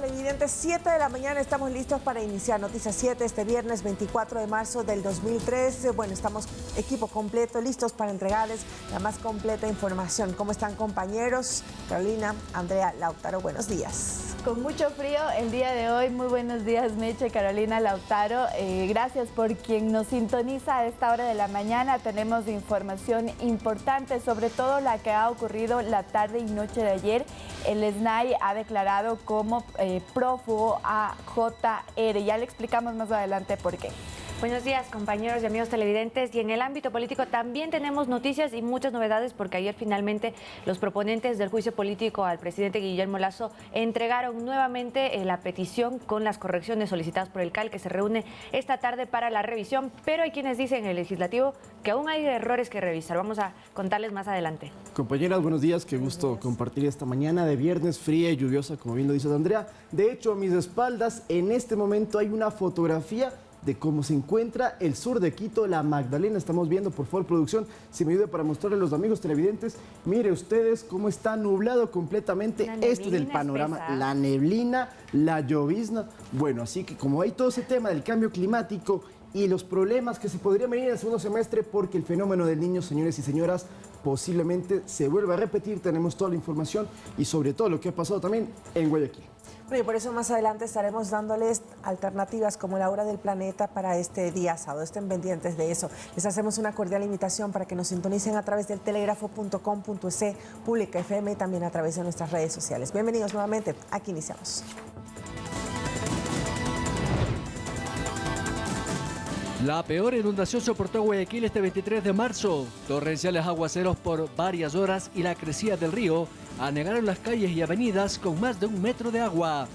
televidentes, 7 de la mañana, estamos listos para iniciar Noticias 7 este viernes 24 de marzo del 2013. Bueno, estamos equipo completo, listos para entregarles la más completa información. ¿Cómo están, compañeros? Carolina, Andrea, Lautaro, buenos días. Con mucho frío el día de hoy. Muy buenos días, Meche, Carolina, Lautaro. Gracias por quien nos sintoniza a esta hora de la mañana. Tenemos información importante, sobre todo la que ha ocurrido la tarde y noche de ayer. El SNAI ha declarado como prófugo a JR. Ya le explicamos más adelante por qué. Buenos días, compañeros y amigos televidentes. Y en el ámbito político también tenemos noticias y muchas novedades, porque ayer finalmente los proponentes del juicio político al presidente Guillermo Lasso entregaron nuevamente la petición con las correcciones solicitadas por el CAL, que se reúne esta tarde para la revisión. Pero hay quienes dicen en el legislativo que aún hay errores que revisar. Vamos a contarles más adelante. Compañeras, buenos días. Qué gusto compartir esta mañana de viernes fría y lluviosa, como bien lo dice Andrea. De hecho, a mis espaldas en este momento hay una fotografía de cómo se encuentra el sur de Quito, la Magdalena. Estamos viendo, por favor, producción, si me ayuda para mostrarle a los amigos televidentes. Mire ustedes cómo está nublado completamente. Este es el panorama, espesa. La neblina, la llovizna. Bueno, así que como hay todo ese tema del cambio climático y los problemas que se podrían venir en el segundo semestre, porque el fenómeno del Niño, señores y señoras, posiblemente se vuelva a repetir. Tenemos toda la información y sobre todo lo que ha pasado también en Guayaquil. Bueno, y por eso más adelante estaremos dándoles alternativas como la hora del planeta para este día sábado. Estén pendientes de eso. Les hacemos una cordial invitación para que nos sintonicen a través del telegrafo.com.es, Pública FM y también a través de nuestras redes sociales. Bienvenidos nuevamente. Aquí iniciamos. La peor inundación soportó Guayaquil este 23 de marzo. Torrenciales aguaceros por varias horas y la crecida del río anegaron las calles y avenidas con más de 1 metro de agua.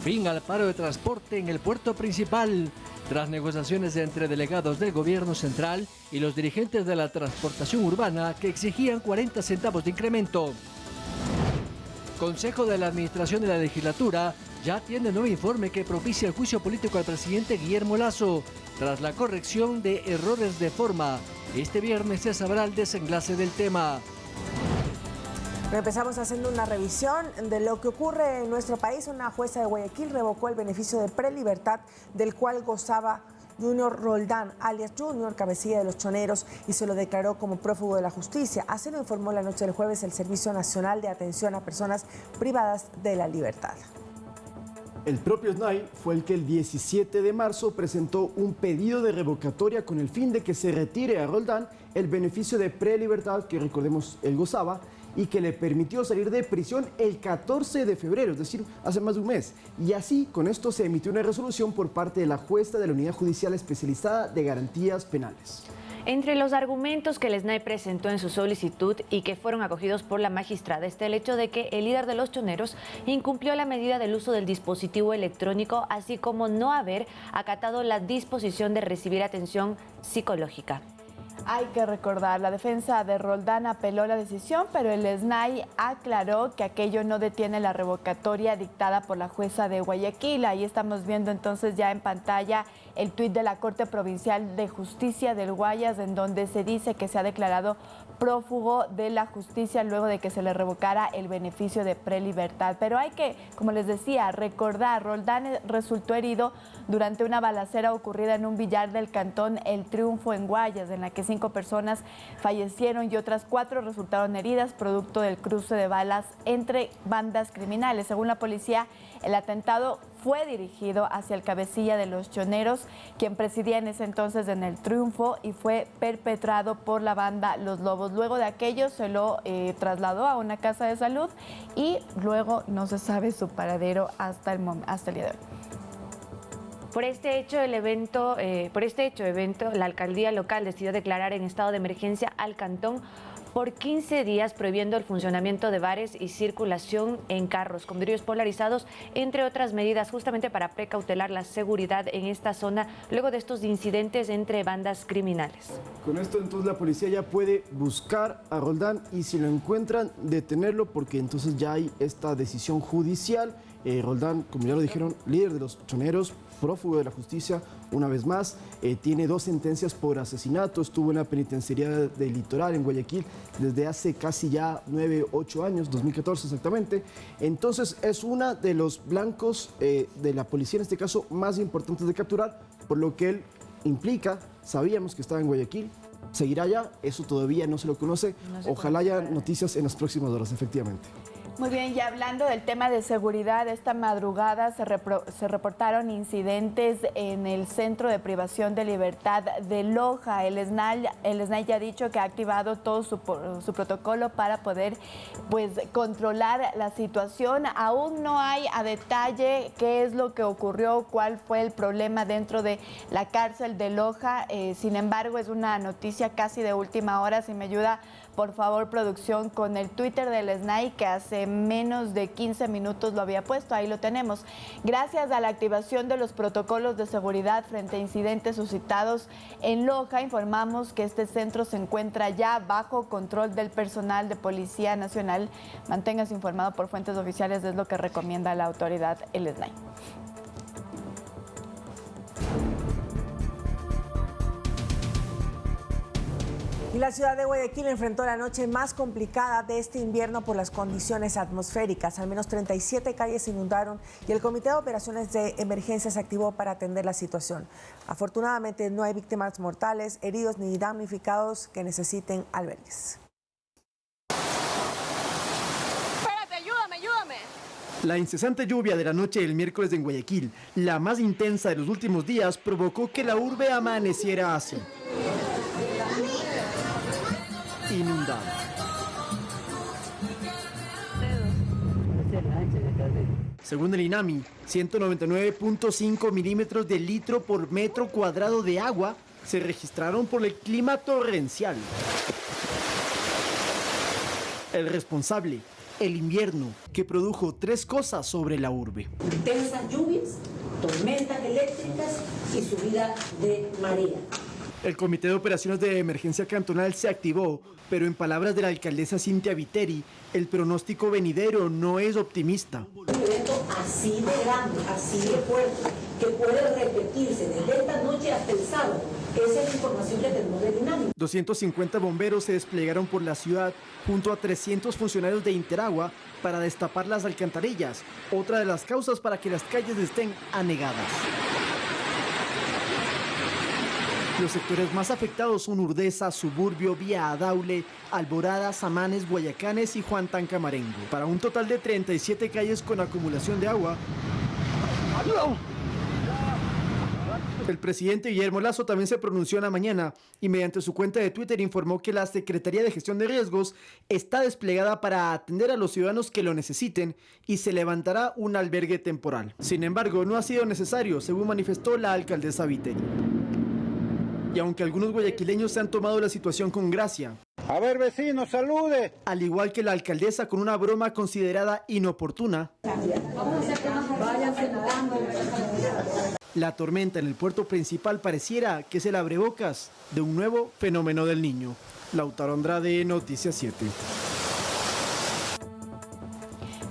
Fin al paro de transporte en el puerto principal. Tras negociaciones entre delegados del gobierno central y los dirigentes de la transportación urbana que exigían 40 centavos de incremento. Consejo de la Administración de la Legislatura ya tiene nuevo informe que propicia el juicio político al presidente Guillermo Lasso tras la corrección de errores de forma. Este viernes se sabrá el desenlace del tema. Empezamos haciendo una revisión de lo que ocurre en nuestro país. Una jueza de Guayaquil revocó el beneficio de prelibertad del cual gozaba Junior Roldán, alias Junior, cabecilla de los choneros, y se lo declaró como prófugo de la justicia. Así lo informó la noche del jueves el Servicio Nacional de Atención a Personas Privadas de la Libertad. El propio SNAI fue el que el 17 de marzo presentó un pedido de revocatoria con el fin de que se retire a Roldán el beneficio de prelibertad que, recordemos, él gozaba y que le permitió salir de prisión el 14 de febrero, es decir, hace más de un mes. Y así, con esto se emitió una resolución por parte de la jueza de la Unidad Judicial Especializada de Garantías Penales. Entre los argumentos que el SNAI presentó en su solicitud y que fueron acogidos por la magistrada está el hecho de que el líder de los choneros incumplió la medida del uso del dispositivo electrónico, así como no haber acatado la disposición de recibir atención psicológica. Hay que recordar, la defensa de Roldán apeló la decisión, pero el SNAI aclaró que aquello no detiene la revocatoria dictada por la jueza de Guayaquil. Ahí estamos viendo entonces ya en pantalla el tuit de la Corte Provincial de Justicia del Guayas, en donde se dice que se ha declarado prófugo de la justicia luego de que se le revocara el beneficio de prelibertad. Pero hay que, como les decía, recordar, Roldán resultó herido durante una balacera ocurrida en un billar del cantón El Triunfo en Guayas, en la que 5 personas fallecieron y otras 4 resultaron heridas producto del cruce de balas entre bandas criminales. Según la policía, el atentado fue dirigido hacia el cabecilla de los choneros, quien presidía en ese entonces en El Triunfo, y fue perpetrado por la banda Los Lobos. Luego de aquello se lo trasladó a una casa de salud y luego no se sabe su paradero hasta el día de hoy. Por este hecho, la alcaldía local decidió declarar en estado de emergencia al cantón por 15 días, prohibiendo el funcionamiento de bares y circulación en carros con vidrios polarizados, entre otras medidas, justamente para precautelar la seguridad en esta zona luego de estos incidentes entre bandas criminales. Con esto entonces la policía ya puede buscar a Roldán y si lo encuentran, detenerlo, porque entonces ya hay esta decisión judicial Roldán, como ya lo dijeron, líder de los choneros, prófugo de la justicia, una vez más, tiene 2 sentencias por asesinato, estuvo en la penitenciaría del Litoral, en Guayaquil, desde hace casi ya 9, 8 años, 2014 exactamente. Entonces es uno de los blancos de la policía, en este caso, más importantes de capturar, por lo que él implica, sabíamos que estaba en Guayaquil, seguirá allá, eso todavía no se lo conoce, ojalá haya noticias en las próximas horas, efectivamente. Muy bien, y hablando del tema de seguridad, esta madrugada se reportaron incidentes en el Centro de Privación de Libertad de Loja. El SNAI ya ha dicho que ha activado todo su protocolo para poder controlar la situación. Aún no hay a detalle qué es lo que ocurrió, cuál fue el problema dentro de la cárcel de Loja. Sin embargo, es una noticia casi de última hora. Si me ayuda, por favor, producción, con el Twitter del SNAI, que hace menos de 15 minutos lo había puesto, ahí lo tenemos. Gracias a la activación de los protocolos de seguridad frente a incidentes suscitados en Loja, informamos que este centro se encuentra ya bajo control del personal de Policía Nacional. Manténgase informado por fuentes oficiales, es lo que recomienda la autoridad, el SNAI. Y la ciudad de Guayaquil enfrentó la noche más complicada de este invierno por las condiciones atmosféricas. Al menos 37 calles se inundaron y el Comité de Operaciones de Emergencia se activó para atender la situación. Afortunadamente no hay víctimas mortales, heridos ni damnificados que necesiten albergues. Espérate, ayúdame. La incesante lluvia de la noche del miércoles en Guayaquil, la más intensa de los últimos días, provocó que la urbe amaneciera así, inundada. Según el INAMI, 199.5 milímetros de litro por metro cuadrado de agua se registraron por el clima torrencial. El responsable, el invierno, que produjo 3 cosas sobre la urbe: intensas lluvias, tormentas eléctricas y subida de marea. El Comité de Operaciones de Emergencia Cantonal se activó, pero en palabras de la alcaldesa Cintia Viteri, el pronóstico venidero no es optimista. Un evento así de grande, así de fuerte, que puede repetirse desde esta noche hasta el sábado. Esa es la información que tenemos del INAMI. 250 bomberos se desplegaron por la ciudad junto a 300 funcionarios de Interagua para destapar las alcantarillas, otra de las causas para que las calles estén anegadas. Los sectores más afectados son Urdesa, Suburbio, Vía Adaule, Alborada, Samanes, Guayacanes y Juantán Camarengo, para un total de 37 calles con acumulación de agua. El presidente Guillermo Lasso también se pronunció en la mañana y mediante su cuenta de Twitter informó que la Secretaría de Gestión de Riesgos está desplegada para atender a los ciudadanos que lo necesiten y se levantará un albergue temporal. Sin embargo, no ha sido necesario, según manifestó la alcaldesa Viteri. Y aunque algunos guayaquileños se han tomado la situación con gracia, a ver, vecino, salude. Al igual que la alcaldesa con una broma considerada inoportuna, la tormenta en el puerto principal pareciera que es el abrebocas de un nuevo fenómeno del Niño. Lautaro Andrade, Noticias 7.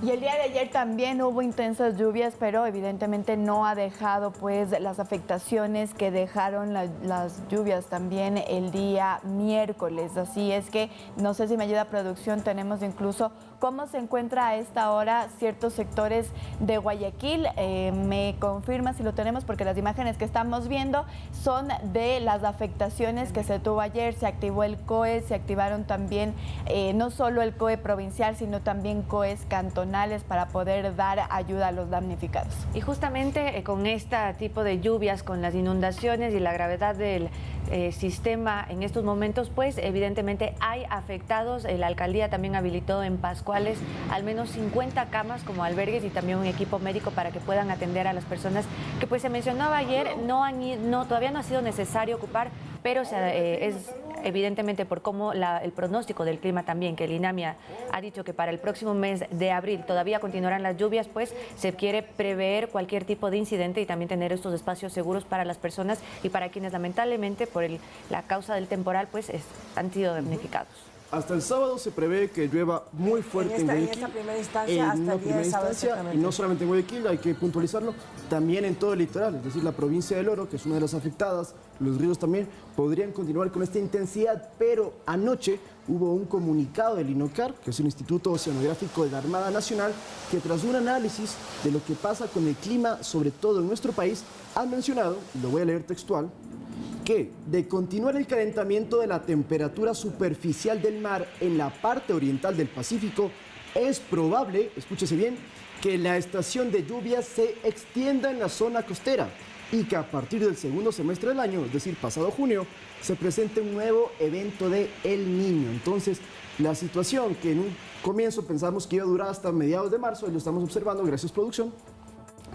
Y el día de ayer también hubo intensas lluvias, pero evidentemente no ha dejado las afectaciones que dejaron las lluvias también el día miércoles. Así es que, no sé si me ayuda producción, tenemos incluso cómo se encuentra a esta hora ciertos sectores de Guayaquil. Me confirma si lo tenemos, porque las imágenes que estamos viendo son de las afectaciones que se tuvo ayer. Se activó el COE, se activaron también no solo el COE provincial, sino también COEs cantonales para poder dar ayuda a los damnificados. Y justamente con este tipo de lluvias, con las inundaciones y la gravedad del sistema en estos momentos, pues evidentemente hay afectados. La alcaldía también habilitó en Pascuales al menos 50 camas como albergues y también un equipo médico para que puedan atender a las personas que, pues se mencionaba ayer, todavía no ha sido necesario ocupar, pero es evidentemente por cómo el pronóstico del clima también, que el INAMI ha dicho que para el próximo mes de abril todavía continuarán las lluvias, pues se quiere prever cualquier tipo de incidente y también tener estos espacios seguros para las personas y para quienes lamentablemente por la causa del temporal pues han sido damnificados. Hasta el sábado se prevé que llueva muy fuerte en Guayaquil. En esta primera instancia, hasta el día de sábado, y no solamente en Guayaquil, hay que puntualizarlo, también en todo el litoral, es decir, la provincia del Oro, que es una de las afectadas, los ríos también podrían continuar con esta intensidad, pero anoche hubo un comunicado del INOCAR, que es el Instituto Oceanográfico de la Armada Nacional, que tras un análisis de lo que pasa con el clima, sobre todo en nuestro país, han mencionado, y lo voy a leer textual, que de continuar el calentamiento de la temperatura superficial del mar en la parte oriental del Pacífico, es probable, escúchese bien, que la estación de lluvias se extienda en la zona costera y que a partir del segundo semestre del año, es decir, pasado junio, se presente un nuevo evento de El Niño. Entonces, la situación que en un comienzo pensamos que iba a durar hasta mediados de marzo, y lo estamos observando, gracias producción,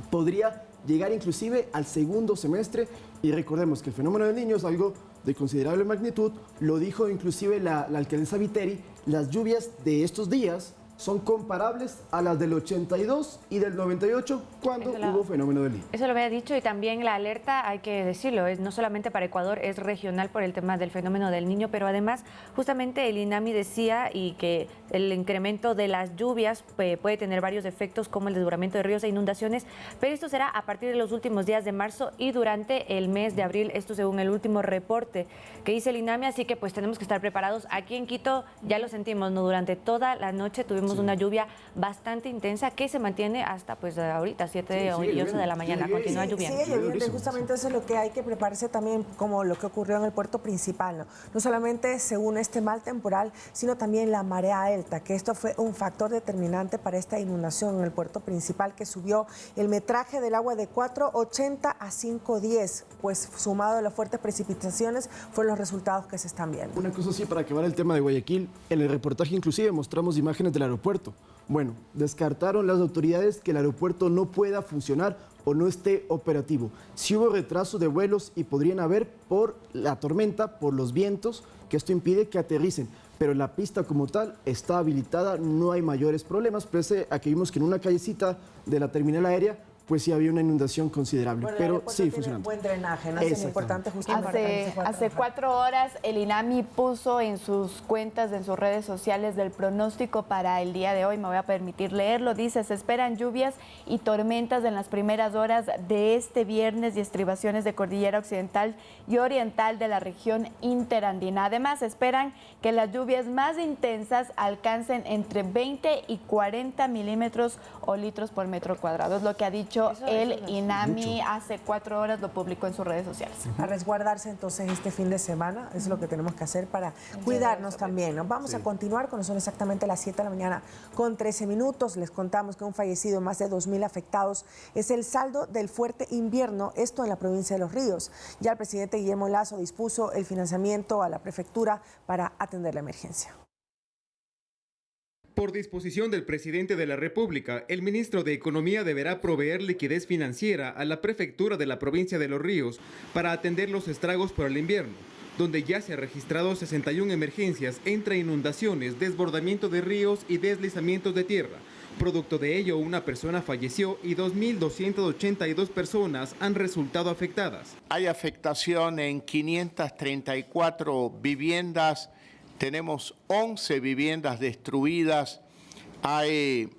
podría llegar inclusive al segundo semestre. Y recordemos que el fenómeno del Niño es algo de considerable magnitud, lo dijo inclusive la alcaldesa Viteri, las lluvias de estos días son comparables a las del 82 y del 98 cuando hubo fenómeno del Niño. Eso lo había dicho, y también la alerta, hay que decirlo, es no solamente para Ecuador, es regional por el tema del fenómeno del Niño, pero además justamente el INAMI decía y que el incremento de las lluvias puede tener varios efectos como el desbordamiento de ríos e inundaciones, pero esto será a partir de los últimos días de marzo y durante el mes de abril, esto según el último reporte que dice el INAMI, así que pues tenemos que estar preparados. Aquí en Quito ya lo sentimos, ¿no? Durante toda la noche tuvimos una lluvia bastante intensa que se mantiene hasta pues ahorita, 7 y 8 de la mañana, continúa lloviendo. Sí, lloviendo, justamente eso es lo que hay que prepararse también, como lo que ocurrió en el puerto principal, ¿no? No solamente según este mal temporal, sino también la marea alta, que esto fue un factor determinante para esta inundación en el puerto principal, que subió el metraje del agua de 4.80 a 5.10, pues sumado a las fuertes precipitaciones, fueron los resultados que se están viendo. Una cosa así, para acabar el tema de Guayaquil, en el reportaje inclusive mostramos imágenes del aeropuerto. Bueno, descartaron las autoridades que el aeropuerto no pueda funcionar o no esté operativo. Sí hubo retraso de vuelos y podrían haber por la tormenta, por los vientos, que esto impide que aterricen. Pero la pista como tal está habilitada, no hay mayores problemas, pese a que vimos que en una callecita de la terminal aérea pues sí había una inundación considerable, bueno, pero sí funcionando. Buen drenaje, ¿no? Es importante justamente hace 4 horas el INAMI puso en sus cuentas, en sus redes sociales, del pronóstico para el día de hoy. Me voy a permitir leerlo. Dice: se esperan lluvias y tormentas en las primeras horas de este viernes y estribaciones de cordillera occidental y oriental de la región interandina. Además, esperan que las lluvias más intensas alcancen entre 20 y 40 milímetros o litros por metro cuadrado. Es lo que ha dicho el INAMI hace 4 horas, lo publicó en sus redes sociales. A resguardarse entonces este fin de semana, es lo que tenemos que hacer para cuidarnos también, ¿no? Vamos a continuar, cuando son exactamente las 7 de la mañana con 13 minutos. Les contamos que un fallecido, más de 2.000 afectados, es el saldo del fuerte invierno, esto en la provincia de Los Ríos. Ya el presidente Guillermo Lasso dispuso el financiamiento a la prefectura para atender la emergencia. Por disposición del presidente de la República, el ministro de Economía deberá proveer liquidez financiera a la prefectura de la provincia de Los Ríos para atender los estragos por el invierno, donde ya se han registrado 61 emergencias entre inundaciones, desbordamiento de ríos y deslizamientos de tierra. Producto de ello, una persona falleció y 2.282 personas han resultado afectadas. Hay afectación en 534 viviendas. Tenemos 11 viviendas destruidas, hay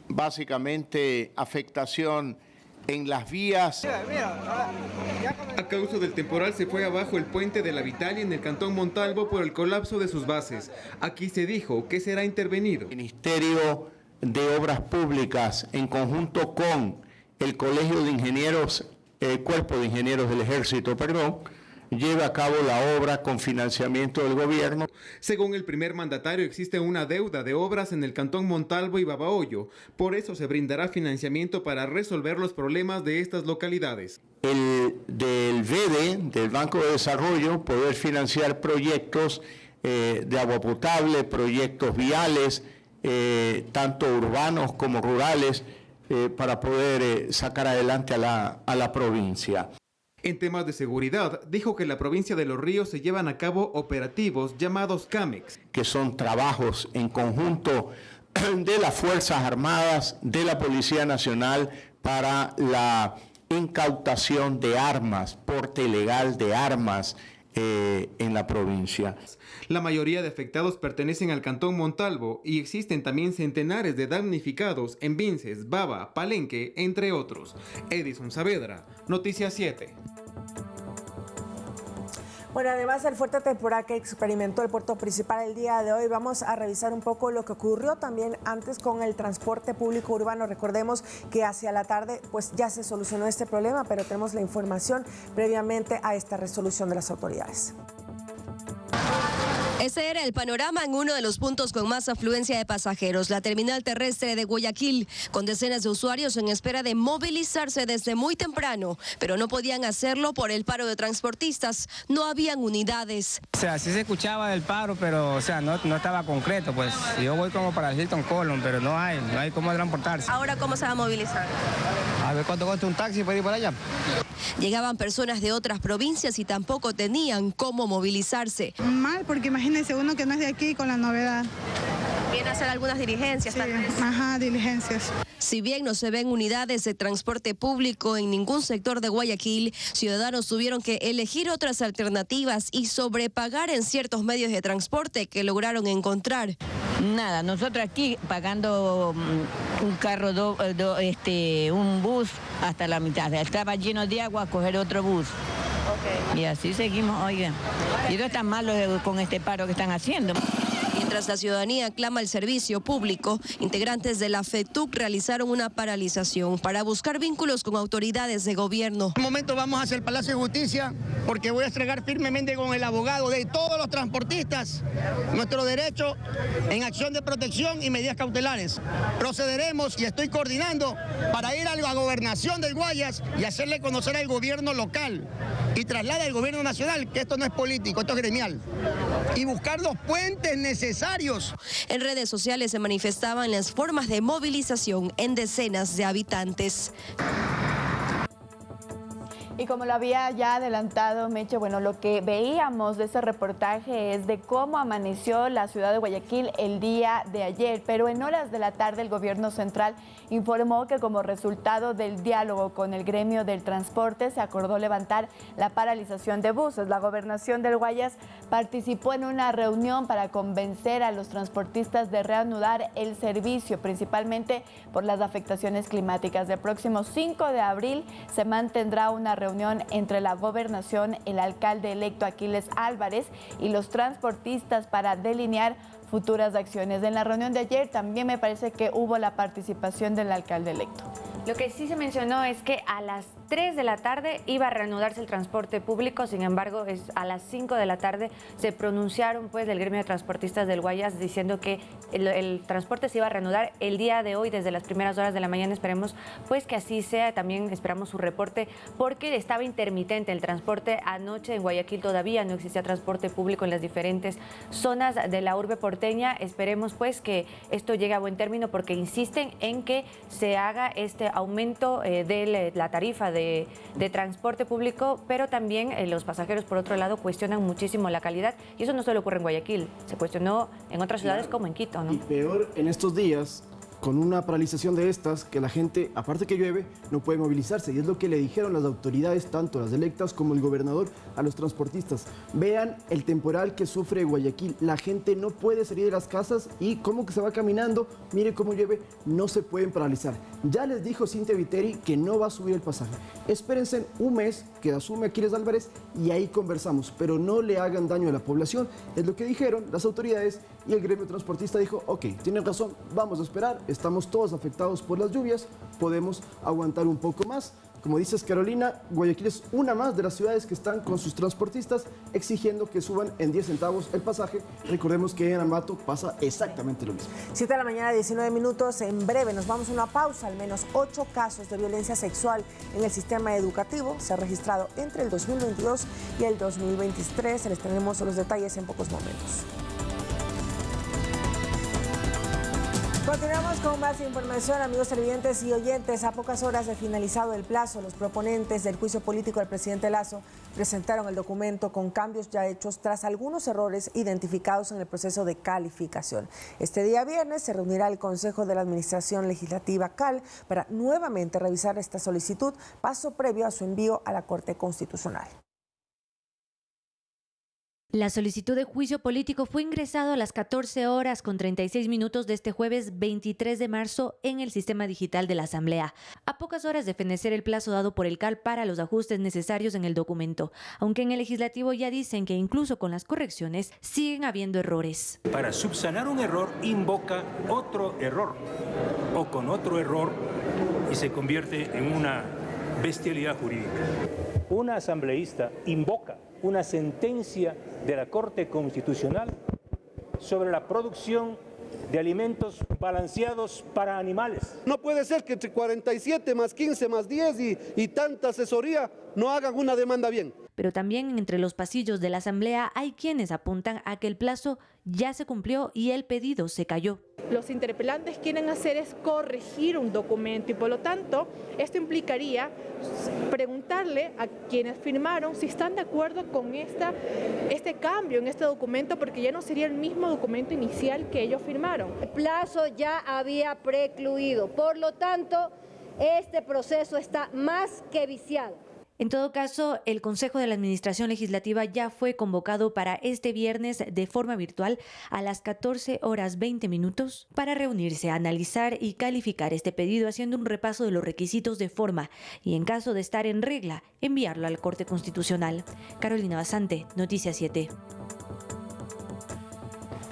básicamente afectación en las vías. A causa del temporal se fue abajo el puente de la Vitalia en el cantón Montalvo por el colapso de sus bases. Aquí se dijo que será intervenido. El Ministerio de Obras Públicas, en conjunto con el Colegio de Ingenieros, el Cuerpo de Ingenieros del Ejército, lleva a cabo la obra con financiamiento del gobierno. Según el primer mandatario, existe una deuda de obras en el cantón Montalvo y Babahoyo. Por eso se brindará financiamiento para resolver los problemas de estas localidades. El del BEDE, del Banco de Desarrollo, poder financiar proyectos de agua potable, proyectos viales, tanto urbanos como rurales, para poder sacar adelante a la provincia. En temas de seguridad, dijo que en la provincia de Los Ríos se llevan a cabo operativos llamados CAMEX, que son trabajos en conjunto de las Fuerzas Armadas, de la Policía Nacional, para la incautación de armas, porte ilegal de armas, en la provincia. La mayoría de afectados pertenecen al cantón Montalvo y existen también centenares de damnificados en Vinces, Baba, Palenque, entre otros. Edison Saavedra, Noticias 7. Bueno, además del fuerte temporal que experimentó el puerto principal el día de hoy, vamos a revisar un poco lo que ocurrió también antes con el transporte público urbano. Recordemos que hacia la tarde pues ya se solucionó este problema, pero tenemos la información previamente a esta resolución de las autoridades. Ese era el panorama en uno de los puntos con más afluencia de pasajeros, la terminal terrestre de Guayaquil, con decenas de usuarios en espera de movilizarse desde muy temprano, pero no podían hacerlo por el paro de transportistas, no habían unidades. O sea, sí se escuchaba del paro, pero o sea, no estaba concreto, pues yo voy como para el Hilton Colón, pero no hay cómo transportarse. ¿Ahora cómo se va a movilizar? A ver cuánto cuesta un taxi para ir para allá. Llegaban personas de otras provincias y tampoco tenían cómo movilizarse. Mal, porque imagínense uno que no es de aquí con la novedad. Viene a hacer algunas diligencias, sí, tal vez. Ajá, diligencias. Si bien no se ven unidades de transporte público en ningún sector de Guayaquil, ciudadanos tuvieron que elegir otras alternativas y sobrepagar en ciertos medios de transporte que lograron encontrar. Nada, nosotros aquí pagando un carro, un bus hasta la mitad. Estaba lleno de agua, a coger otro bus. Okay. Y así seguimos, oigan. Y no es tan malo con este paro que están haciendo. Mientras la ciudadanía clama el servicio público, integrantes de la FETUC realizaron una paralización para buscar vínculos con autoridades de gobierno. En un momento vamos hacia el Palacio de Justicia porque voy a entregar firmemente con el abogado de todos los transportistas nuestro derecho en acción de protección y medidas cautelares. Procederemos y estoy coordinando para ir a la gobernación del Guayas y hacerle conocer al gobierno local y trasladar al gobierno nacional que esto no es político, esto es gremial, y buscar los puentes necesarios. En redes sociales se manifestaban las formas de movilización en decenas de habitantes. Y como lo había ya adelantado Meche, bueno, lo que veíamos de ese reportaje es de cómo amaneció la ciudad de Guayaquil el día de ayer, pero en horas de la tarde el gobierno central informó que como resultado del diálogo con el gremio del transporte se acordó levantar la paralización de buses. La gobernación del Guayas participó en una reunión para convencer a los transportistas de reanudar el servicio, principalmente por las afectaciones climáticas. El próximo 5 de abril se mantendrá una reunión entre la gobernación, el alcalde electo Aquiles Álvarez y los transportistas para delinear futuras acciones. En la reunión de ayer también me parece que hubo la participación del alcalde electo. Lo que sí se mencionó es que a las 3 de la tarde iba a reanudarse el transporte público, sin embargo, a las 5 de la tarde se pronunciaron pues del gremio de transportistas del Guayas diciendo que el transporte se iba a reanudar el día de hoy desde las primeras horas de la mañana. Esperemos pues que así sea, también esperamos su reporte porque estaba intermitente el transporte. Anoche en Guayaquil todavía no existía transporte público en las diferentes zonas de la urbe porteña. Esperemos pues que esto llegue a buen término porque insisten en que se haga este aumento de la tarifa de transporte público, pero también los pasajeros, por otro lado, cuestionan muchísimo la calidad y eso no solo ocurre en Guayaquil, se cuestionó en otras ciudades como en Quito, ¿no? Y peor en estos días, con una paralización de estas, que la gente, aparte que llueve, no puede movilizarse. Y es lo que le dijeron las autoridades, tanto las electas como el gobernador, a los transportistas. Vean el temporal que sufre Guayaquil. La gente no puede salir de las casas y como que se va caminando, mire cómo llueve, no se pueden paralizar. Ya les dijo Cintia Viteri que no va a subir el pasaje. Espérense un mes que asume Aquiles Álvarez y ahí conversamos, pero no le hagan daño a la población. Es lo que dijeron las autoridades y el gremio transportista dijo, ok, tienen razón, vamos a esperar. Estamos todos afectados por las lluvias, podemos aguantar un poco más. Como dices, Carolina, Guayaquil es una más de las ciudades que están con sus transportistas exigiendo que suban en 10 centavos el pasaje. Recordemos que en Ambato pasa exactamente lo mismo. 7 de la mañana, 19 minutos. En breve nos vamos a una pausa. Al menos 8 casos de violencia sexual en el sistema educativo se han registrado entre el 2022 y el 2023. Les tenemos los detalles en pocos momentos. Continuamos con más información, amigos televidentes y oyentes. A pocas horas de finalizado el plazo, los proponentes del juicio político del presidente Lasso presentaron el documento con cambios ya hechos tras algunos errores identificados en el proceso de calificación. Este día viernes se reunirá el Consejo de la Administración Legislativa CAL para nuevamente revisar esta solicitud, paso previo a su envío a la Corte Constitucional. La solicitud de juicio político fue ingresado a las 14 horas con 36 minutos de este jueves 23 de marzo en el sistema digital de la Asamblea, a pocas horas de fenecer el plazo dado por el CAL para los ajustes necesarios en el documento, aunque en el legislativo ya dicen que incluso con las correcciones siguen habiendo errores. Para subsanar un error invoca otro error o con otro error y se convierte en una bestialidad jurídica. Una asambleísta invoca una sentencia de la Corte Constitucional sobre la producción de alimentos balanceados para animales. No puede ser que entre 47 más 15 más 10 y tanta asesoría no hagan una demanda bien. Pero también entre los pasillos de la Asamblea hay quienes apuntan a que el plazo ya se cumplió y el pedido se cayó. Los interpelantes quieren hacer es corregir un documento y por lo tanto esto implicaría preguntarle a quienes firmaron si están de acuerdo con este cambio en este documento, porque ya no sería el mismo documento inicial que ellos firmaron. El plazo ya había precluido, por lo tanto este proceso está más que viciado. En todo caso, el Consejo de la Administración Legislativa ya fue convocado para este viernes de forma virtual a las 14 horas 20 minutos para reunirse, analizar y calificar este pedido haciendo un repaso de los requisitos de forma y, en caso de estar en regla, enviarlo a la Corte Constitucional. Carolina Basante, Noticias 7.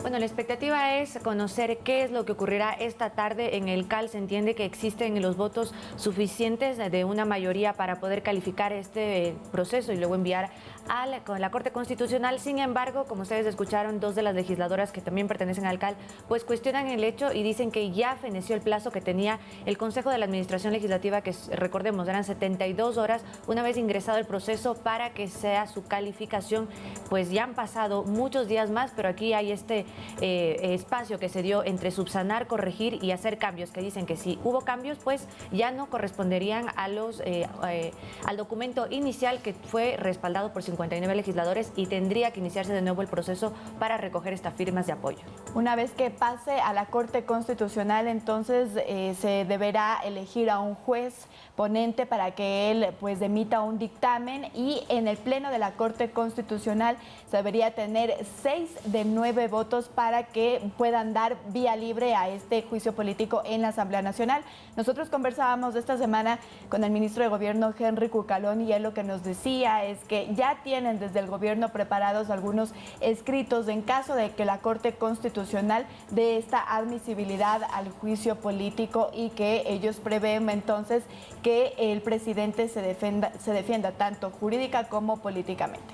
Bueno, la expectativa es conocer qué es lo que ocurrirá esta tarde en el CAL. Se entiende que existen los votos suficientes de una mayoría para poder calificar este proceso y luego enviar a la Corte Constitucional. Sin embargo, como ustedes escucharon, dos de las legisladoras que también pertenecen al CAL, pues cuestionan el hecho y dicen que ya feneció el plazo que tenía el Consejo de la Administración Legislativa, que recordemos eran 72 horas una vez ingresado el proceso para que sea su calificación. Pues ya han pasado muchos días más, pero aquí hay este espacio que se dio entre subsanar, corregir y hacer cambios, que dicen que si hubo cambios, pues ya no corresponderían a al documento inicial que fue respaldado por 59 legisladores y tendría que iniciarse de nuevo el proceso para recoger estas firmas de apoyo. Una vez que pase a la Corte Constitucional, entonces se deberá elegir a un juez ponente para que él pues emita un dictamen, y en el Pleno de la Corte Constitucional se debería tener 6 de 9 votos para que puedan dar vía libre a este juicio político en la Asamblea Nacional. Nosotros conversábamos esta semana con el ministro de Gobierno, Henry Cucalón, y él lo que nos decía es que ya tienen desde el gobierno preparados algunos escritos en caso de que la Corte Constitucional dé esta admisibilidad al juicio político, y que ellos prevén entonces que el presidente se defienda tanto jurídica como políticamente.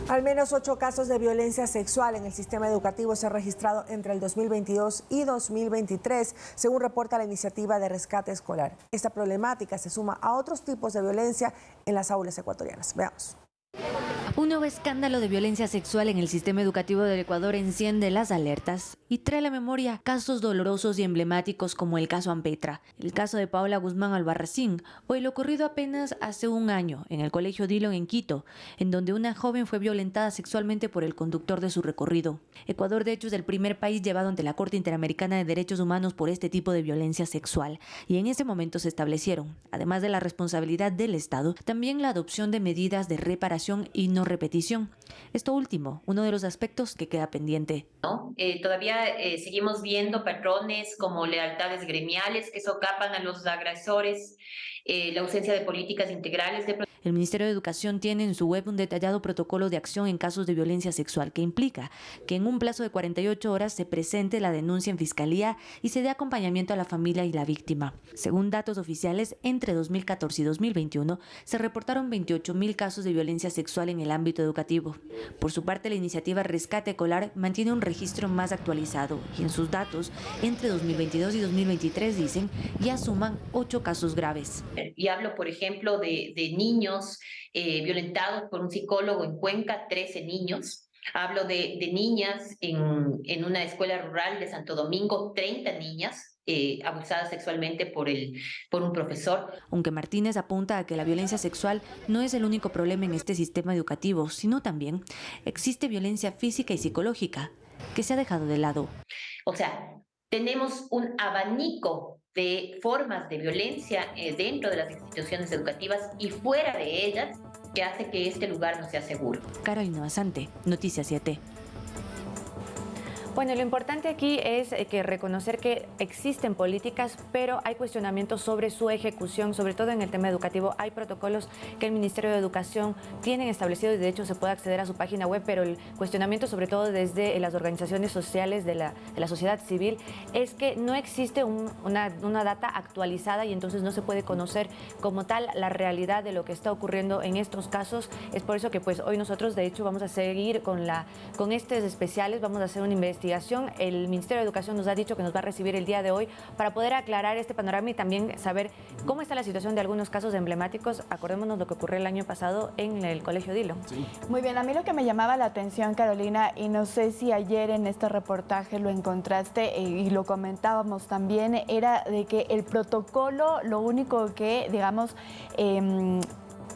Al menos 8 casos de violencia sexual en el sistema educativo se han registrado entre el 2022 y 2023, según reporta la iniciativa de rescate escolar. Esta problemática se suma a otros tipos de violencia en las aulas ecuatorianas. Veamos. Un nuevo escándalo de violencia sexual en el sistema educativo del Ecuador enciende las alertas y trae a la memoria casos dolorosos y emblemáticos como el caso Ampetra, el caso de Paola Guzmán Albarracín o el ocurrido apenas hace un año en el Colegio Dillon en Quito, en donde una joven fue violentada sexualmente por el conductor de su recorrido. Ecuador, de hecho, es el primer país llevado ante la Corte Interamericana de Derechos Humanos por este tipo de violencia sexual, y en ese momento se establecieron, además de la responsabilidad del Estado, también la adopción de medidas de reparación y no repetición. Esto último, uno de los aspectos que queda pendiente. Todavía seguimos viendo patrones como lealtades gremiales que socapan a los agresores, la ausencia de políticas integrales de protección. El Ministerio de Educación tiene en su web un detallado protocolo de acción en casos de violencia sexual que implica que en un plazo de 48 horas se presente la denuncia en Fiscalía y se dé acompañamiento a la familia y la víctima. Según datos oficiales, entre 2014 y 2021 se reportaron 28.000 casos de violencia sexual en el ámbito educativo. Por su parte, la iniciativa Rescate Escolar mantiene un registro más actualizado y en sus datos, entre 2022 y 2023, dicen, ya suman 8 casos graves. Y hablo, por ejemplo, de niños violentados por un psicólogo en Cuenca, 13 niños. Hablo de niñas en una escuela rural de Santo Domingo, 30 niñas. abusada sexualmente por un profesor. Aunque Martínez apunta a que la violencia sexual no es el único problema en este sistema educativo, sino también existe violencia física y psicológica que se ha dejado de lado. O sea, tenemos un abanico de formas de violencia dentro de las instituciones educativas y fuera de ellas que hace que este lugar no sea seguro. Carolina Basante, Noticias 7. Bueno, lo importante aquí es que reconocer que existen políticas, pero hay cuestionamientos sobre su ejecución, sobre todo en el tema educativo. Hay protocolos que el Ministerio de Educación tienen establecidos y de hecho se puede acceder a su página web, pero el cuestionamiento, sobre todo desde las organizaciones sociales de la sociedad civil, es que no existe una data actualizada y entonces no se puede conocer como tal la realidad de lo que está ocurriendo en estos casos. Es por eso que pues hoy nosotros de hecho vamos a seguir con estos especiales, vamos a hacer una investigación. El Ministerio de Educación nos ha dicho que nos va a recibir el día de hoy para poder aclarar este panorama y también saber cómo está la situación de algunos casos emblemáticos. Acordémonos lo que ocurrió el año pasado en el Colegio Dilo. Sí. Muy bien, a mí lo que me llamaba la atención, Carolina, y no sé si ayer en este reportaje lo encontraste y lo comentábamos también, era de que el protocolo, lo único que, digamos,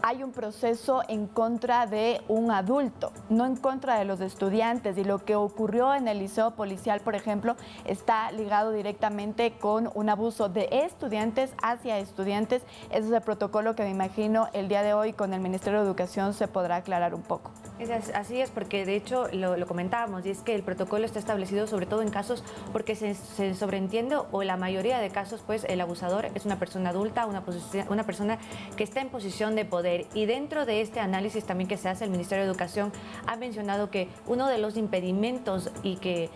hay un proceso en contra de un adulto, no en contra de los estudiantes. Y lo que ocurrió en el liceo policial, por ejemplo, está ligado directamente con un abuso de estudiantes hacia estudiantes. Ese es el protocolo que me imagino el día de hoy con el Ministerio de Educación se podrá aclarar un poco. Así es, porque de hecho lo comentábamos, y es que el protocolo está establecido sobre todo en casos porque se sobreentiende, o la mayoría de casos, pues el abusador es una persona adulta, una persona que está en posición de poder. Y dentro de este análisis también que se hace, el Ministerio de Educación ha mencionado que uno de los impedimentos y que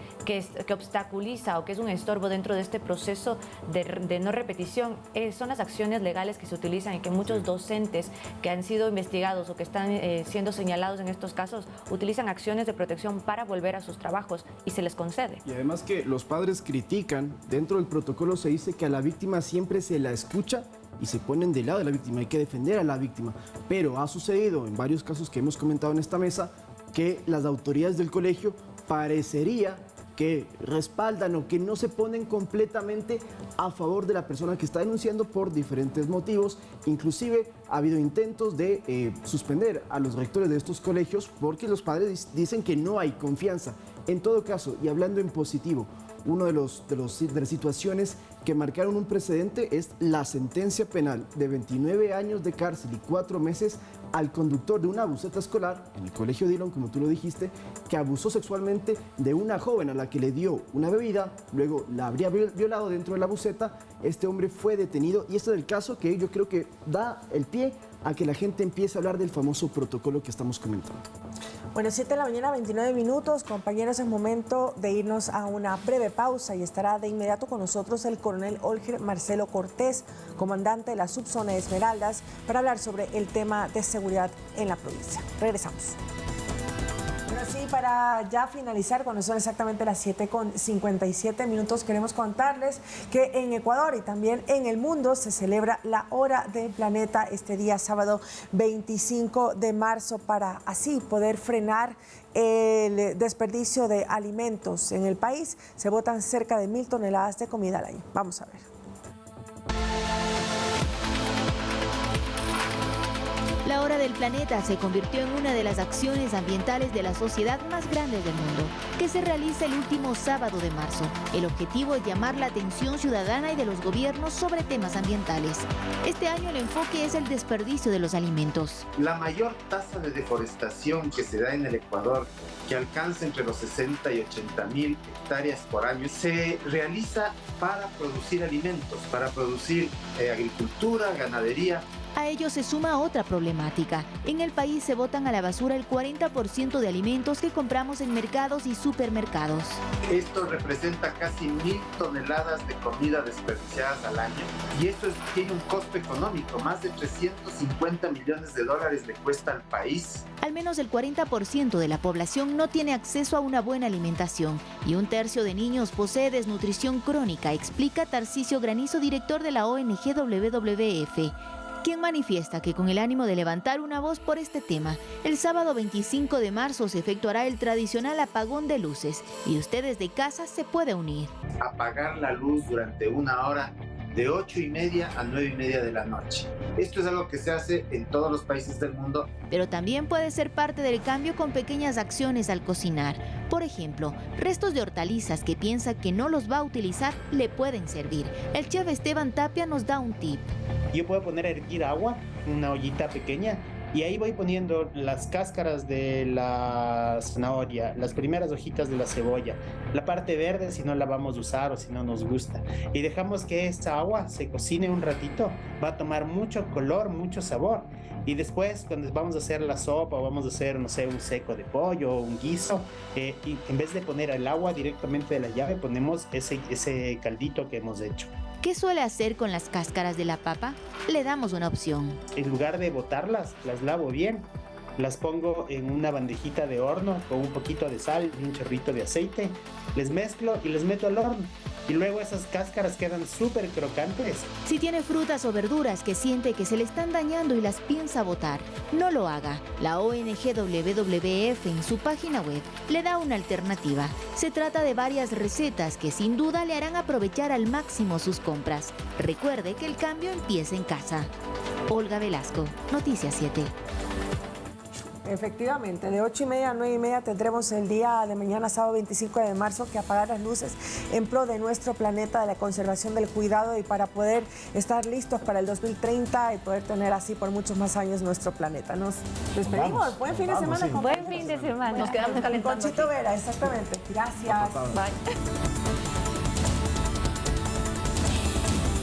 obstaculiza o que es un estorbo dentro de este proceso de no repetición son las acciones legales que se utilizan y que muchos docentes que han sido investigados o que están siendo señalados en estos casos utilizan acciones de protección para volver a sus trabajos y se les concede. Y además que los padres critican, dentro del protocolo se dice que a la víctima siempre se la escucha y se ponen del lado de la víctima, hay que defender a la víctima. Pero ha sucedido en varios casos que hemos comentado en esta mesa que las autoridades del colegio parecería que respaldan o que no se ponen completamente a favor de la persona que está denunciando por diferentes motivos. Inclusive ha habido intentos de suspender a los rectores de estos colegios porque los padres dicen que no hay confianza. En todo caso, y hablando en positivo, una de las situaciones que marcaron un precedente es la sentencia penal de 29 años de cárcel y 4 meses al conductor de una buseta escolar en el Colegio Dillon, como tú lo dijiste, que abusó sexualmente de una joven a la que le dio una bebida, luego la habría violado dentro de la buseta. Este hombre fue detenido y este es el caso que yo creo que da el pie a que la gente empiece a hablar del famoso protocolo que estamos comentando. Bueno, 7 de la mañana, 29 minutos. Compañeros, es momento de irnos a una breve pausa y estará de inmediato con nosotros el coronel Olger Marcelo Cortés, comandante de la subzona de Esmeraldas, para hablar sobre el tema de seguridad en la provincia. Regresamos. Bueno, sí, para ya finalizar, cuando son exactamente las 7:57 minutos, queremos contarles que en Ecuador y también en el mundo se celebra la Hora del Planeta este día sábado 25 de marzo para así poder frenar el desperdicio de alimentos. En el país se botan cerca de 1.000 toneladas de comida al año. Vamos a ver. La Hora del Planeta se convirtió en una de las acciones ambientales de la sociedad más grandes del mundo, que se realiza el último sábado de marzo. El objetivo es llamar la atención ciudadana y de los gobiernos sobre temas ambientales. Este año el enfoque es el desperdicio de los alimentos. La mayor tasa de deforestación que se da en el Ecuador, que alcanza entre los 60 y 80.000 hectáreas por año, se realiza para producir alimentos, para producir agricultura, ganadería. A ello se suma otra problemática. En el país se botan a la basura el 40% de alimentos que compramos en mercados y supermercados. Esto representa casi 1.000 toneladas de comida desperdiciadas al año y eso tiene un costo económico, más de 350 millones de dólares le cuesta al país. Al menos el 40% de la población no tiene acceso a una buena alimentación y 1/3 de niños posee desnutrición crónica, explica Tarcisio Granizo, director de la ONG WWF. quien manifiesta que con el ánimo de levantar una voz por este tema, el sábado 25 de marzo se efectuará el tradicional apagón de luces y usted desde casa se puede unir. Apagar la luz durante una hora de 8:30 a 9:30 de la noche. Esto es algo que se hace en todos los países del mundo. Pero también puede ser parte del cambio con pequeñas acciones al cocinar. Por ejemplo, restos de hortalizas que piensa que no los va a utilizar le pueden servir. El chef Esteban Tapia nos da un tip. Yo puedo poner a hervir agua, una ollita pequeña, y ahí voy poniendo las cáscaras de la zanahoria, las primeras hojitas de la cebolla, la parte verde si no la vamos a usar o si no nos gusta. Y dejamos que esta agua se cocine un ratito, va a tomar mucho color, mucho sabor. Y después, cuando vamos a hacer la sopa o vamos a hacer, no sé, un seco de pollo o un guiso, y en vez de poner el agua directamente de la llave, ponemos ese caldito que hemos hecho. ¿Qué suele hacer con las cáscaras de la papa? Le damos una opción. En lugar de botarlas, las lavo bien, las pongo en una bandejita de horno con un poquito de sal y un chorrito de aceite, les mezclo y les meto al horno. Y luego esas cáscaras quedan súper crocantes. Si tiene frutas o verduras que siente que se le están dañando y las piensa botar, no lo haga. La ONG WWF en su página web le da una alternativa. Se trata de varias recetas que sin duda le harán aprovechar al máximo sus compras. Recuerde que el cambio empieza en casa. Olga Velasco, Noticias 7. Efectivamente, de 8:30 a 9:30 tendremos el día de mañana, sábado 25 de marzo, que apagar las luces en pro de nuestro planeta, de la conservación del cuidado y para poder estar listos para el 2030 y poder tener así por muchos más años nuestro planeta. Nos despedimos. Buen fin de semana. Sí. Buen fin de semana. Nos quedamos calentando. Conchito Vera, exactamente. Gracias. Bye.